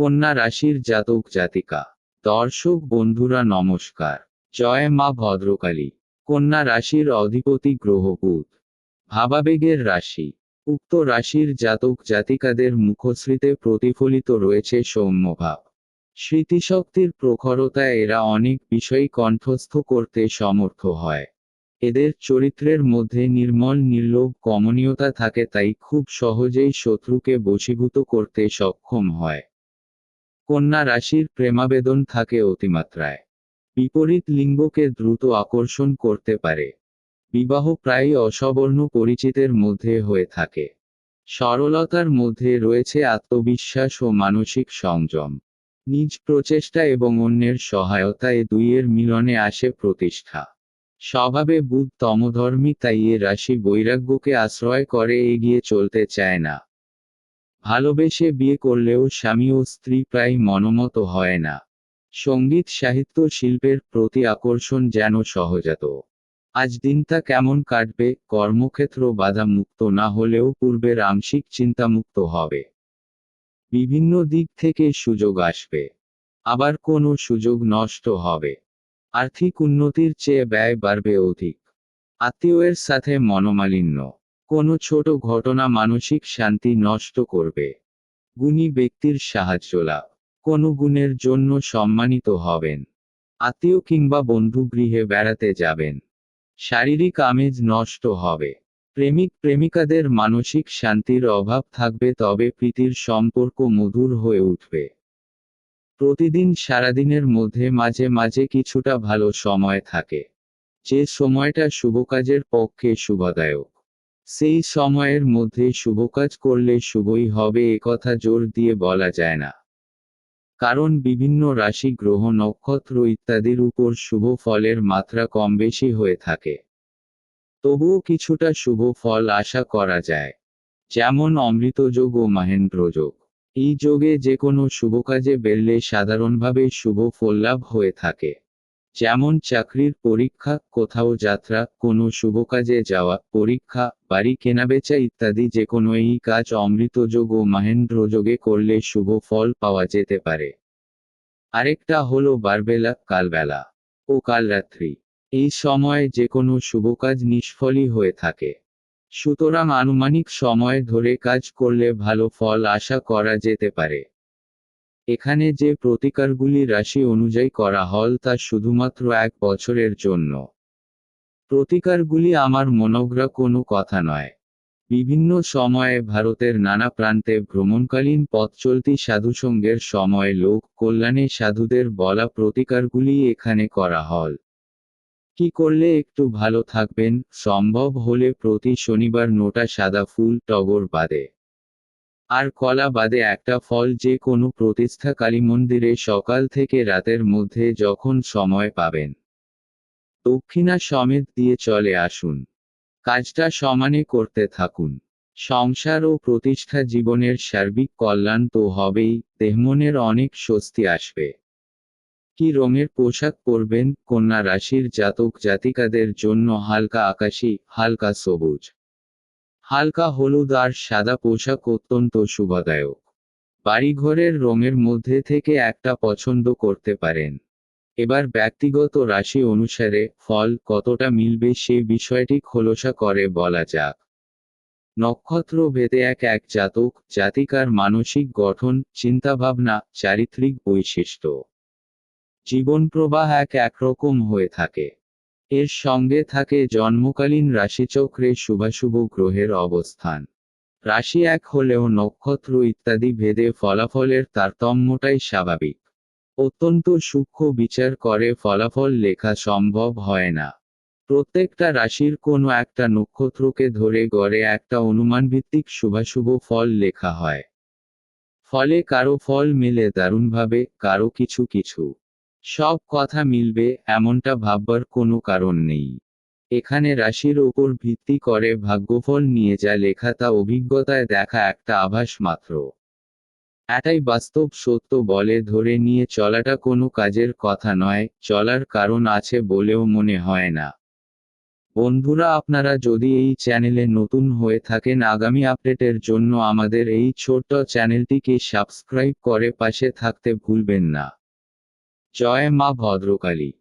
কন্যা রাশির জাতক জাতিকা। দর্শক বন্ধুরা নমস্কার। জয় মা ভদ্রকালী। কন্যা রাশির অধিপতি গ্রহ বুধ। ভাবাবেগের রাশি। উক্ত রাশির জাতক জাতিকাদের মুখশ্রীতে প্রতিফলিত রয়েছে সৌম্যভাব। স্মৃতিশক্তির প্রখরতায় এরা অনেক বিষয় কণ্ঠস্থ করতে সমর্থ হয়। এদের চরিত্রের মধ্যে নির্মল নির্লোভ কমনীয়তা থাকে, তাই খুব সহজেই শত্রুকে বশীভূত করতে সক্ষম হয়। কন্যা রাশির প্রেমাবেদন থাকে অতিমাত্রায়। বিপরীত লিঙ্গকে দ্রুত আকর্ষণ করতে পারে। বিবাহ প্রায়ই অসবর্ণ পরিচিতের মধ্যে হয়ে থাকে। সরলতার মধ্যে রয়েছে আত্মবিশ্বাস ও মানসিক সংযম। নিজ প্রচেষ্টা এবং অন্যের সহায়তায় দুইয়ের মিলনে আসে প্রতিষ্ঠা। স্বভাবে বুধ তমধর্মী, তাই এ রাশি বৈরাগ্যকে আশ্রয় করে এগিয়ে চলতে চায় না। ভালোবেসে বিয়ে করলেও স্বামী ও স্ত্রী প্রায় মনোমত হয় না। সঙ্গীত সাহিত্য শিল্পের প্রতি আকর্ষণ যেন সহজাত। আজ দিনটা কেমন কাটবে? কর্মক্ষেত্র বাধা মুক্ত না হলেও পূর্বের আংশিক চিন্তামুক্ত হবে। বিভিন্ন দিক থেকে সুযোগ আসবে, আবার কোনো সুযোগ নষ্ট হবে। আর্থিক উন্নতির চেয়ে ব্যয় বাড়বে অধিক। আত্মীয়ের সাথে মনোমালিন্য, কোনো ছোট ঘটনা মানসিক শান্তি নষ্ট করবে। গুণী ব্যক্তির সাহায্য লাভ, কোনো গুণের জন্য সম্মানিত হবেন। আত্মীয় কিংবা বন্ধু গৃহে বেড়াতে যাবেন। শারীরিক আমেজ নষ্ট হবে। প্রেমিক প্রেমিকাদের মানসিক শান্তির অভাব থাকবে, তবে প্রীতির সম্পর্ক মধুর হয়ে উঠবে। প্রতিদিন সারাদিনের মধ্যে মাঝে মাঝে কিছুটা ভালো সময় থাকে, যে সময়টা শুভকাজের পক্ষে শুভদায়ক। সেই সময়ের মধ্যে শুভকাজ করলে শুভই হবে, একথা জোর দিয়ে বলা যায় না। কারণ বিভিন্ন রাশি গ্রহ নক্ষত্র ইত্যাদির উপর শুভ ফলের মাত্রা কম বেশি হয়ে থাকে। তবুও কিছুটা শুভ ফল আশা করা যায়। যেমন অমৃতযোগ ও মহেন্দ্রযোগ। এই যোগে যে কোনো শুভকাজে বেরলে সাধারণভাবে শুভ ফললাভ হয়ে থাকে। যেমন চাকরির পরীক্ষা, কোথাও যাত্রা, কোনো শুভকাজে যাওয়া, পরীক্ষা, বাড়ি কেনাবেচা ইত্যাদি যে কোনো এই কাজ অমৃতযোগ ও মহেন্দ্রযোগে করলে শুভ ফল পাওয়া যেতে পারে। আরেকটা হলো বারবেলা, কালবেলা ও কালরাত্রি। এই সময়ে যে কোনো শুভকাজ নিষ্ফলই হয়ে থাকে। সুতরাং আনুমানিক সময় ধরে কাজ করলে ভালো ফল আশা করা যেতে পারে। এখানে যে প্রতিকারগুলি রাশি অনুযায়ী করা হল তা শুধুমাত্র 1 বছরের জন্য। প্রতিকারগুলি আমার মনোগ্রা কোনো কথা নয়। বিভিন্ন সময়ে ভারতের নানা প্রান্তে ভ্রমণকালীন পথচলতি সাধুসঙ্গের সময় লোক কল্যাণে সাধুদের বলা প্রতিকারগুলি এখানে করা হল। কি করলে একটু ভালো থাকবেন? সম্ভব হলে প্রতি শনিবার নোটা সাদা ফুল, টগর বাদে আর কলা বাদে একটা ফল যে কোনো প্রতিষ্ঠা কালী মন্দিরে সকাল থেকে রাতের মধ্যে যখন সময় পাবেন দক্ষিণা সমেত দিয়ে চলে আসুন। কাজটা সমানে করতে থাকুন। সংসার ও প্রতিষ্ঠা জীবনের সার্বিক কল্যাণ তো হবেই, দেহমনের অনেক স্বস্তি আসবে। কি রঙের পোশাক পরবেন? কন্যা রাশির জাতক জাতিকাদের জন্য হালকা আকাশী, হালকা সবুজ, হালকা হলুদ আর সাদা পোশাক অত্যন্ত শুভদায়ক। বাড়িঘরের রঙের মধ্যে থেকে একটা পছন্দ করতে পারেন। এবার ব্যক্তিগত রাশি অনুসারে ফল কতটা মিলবে সে বিষয়টি খোলসা করে বলা যাক। নক্ষত্র ভেদে এক এক জাতক জাতিকার মানসিক গঠন, চিন্তাভাবনা, চারিত্রিক বৈশিষ্ট্য, জীবন প্রবাহ এক একরকম হয়ে থাকে। এর সঙ্গে থাকে জন্মকালীন রাশিচক্রে শুভাশুভ গ্রহের অবস্থান। রাশি এক হলেও নক্ষত্র ইত্যাদি ভেদে ফলাফলের তারতম্যটাই স্বাভাবিক। অত্যন্ত সূক্ষ্ম বিচার করে ফলাফল লেখা সম্ভব হয় না। প্রত্যেকটা রাশির কোনো একটা নক্ষত্রকে ধরে গড়ে একটা অনুমানভিত্তিক শুভাশুভ ফল লেখা হয়। ফলে কারো ফল মেলে দারুণভাবে, কারো কিছু কিছু। সব কথা মিলবে এমনটা ভাববার কোনো কারণ নেই। এখানে রাশির ওপর ভিত্তি করে ভাগ্যফল নিয়ে যা লেখা তা অভিজ্ঞতায় দেখা একটা আভাস মাত্র। এটাই বাস্তব সত্য বলে ধরে নিয়ে চলাটা কোনো কাজের কথা নয়, চলার কারণ আছে বলেও মনে হয় না। বন্ধুরা, আপনারা যদি এই চ্যানেলে নতুন হয়ে থাকেন, আগামী আপডেটের জন্য আমাদের এই ছোট্ট চ্যানেলটিকে সাবস্ক্রাইব করে পাশে থাকতে ভুলবেন না। জয় মা ভদ্রকালী।